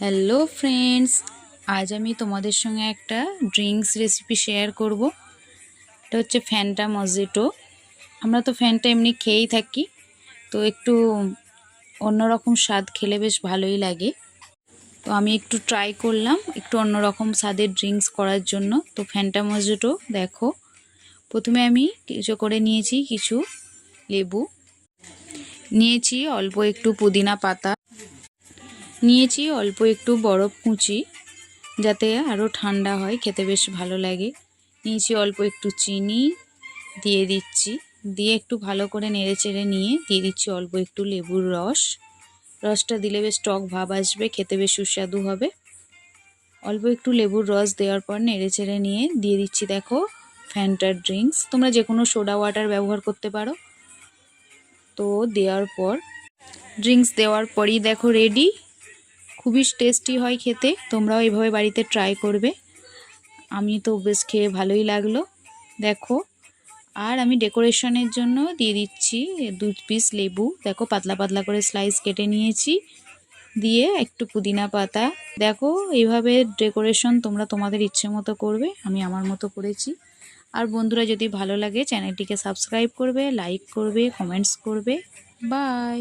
Hello friends, আজ আমি তোমাদের সঙ্গে একটা ড্রিঙ্কস রেসিপি শেয়ার করব। এটা হচ্ছে ফ্যান্টা মজিটো। আমরা তো ফ্যান্টা এমনি খেয়েই থাকি, তো একটু অন্যরকম স্বাদ খেলে বেশ ভালোই লাগে। তো আমি একটু ট্রাই করলাম একটু অন্যরকম স্বাদের ড্রিঙ্কস করার জন্য। তো ফ্যান্টা মজিটো দেখো, প্রথমে আমি কিছু করে নিয়েছি, কিছু লেবু নিয়েছি, অল্প একটু পুদিনা পাতা নিয়েছি, অল্প একটু বরফ কুচি যাতে আরও ঠান্ডা হয়, খেতে বেশ ভালো লাগে। নিয়েছি অল্প একটু চিনি, দিয়ে দিচ্ছি, দিয়ে একটু ভালো করে নেড়েচেড়ে নিয়ে দিয়ে দিচ্ছি অল্প একটু লেবুর রসটা দিলে বেশ টক ভাব আসবে, খেতে বেশ সুস্বাদু হবে। অল্প একটু লেবুর রস দেওয়ার পর নেড়েচেড়ে নিয়ে দিয়ে দিচ্ছি দেখো ফ্যান্টার ড্রিঙ্কস। তোমরা যে কোনো সোডা ওয়াটার ব্যবহার করতে পারো। তো দেওয়ার পর ড্রিঙ্কস দেওয়ার পরই দেখো রেডি। খুবই টেস্টি হয় খেতে, তোমরাও এভাবে বাড়িতে ট্রাই করবে। আমি তো বেশ খেয়ে ভালোই লাগলো দেখো। আর আমি ডেকোরেশনের জন্য দিয়ে দিচ্ছি 2 পিস লেবু, দেখো পাতলা পাতলা করে স্লাইস কেটে নিয়েছি, দিয়ে একটু পুদিনা পাতা। দেখো এইভাবে ডেকোরেশন তোমরা তোমাদের ইচ্ছে মতো করবে, আমি আমার মতো করেছি। আর বন্ধুরা যদি ভালো লাগে চ্যানেলটিকে সাবস্ক্রাইব করবে, লাইক করবে, কমেন্টস করবে। বাই।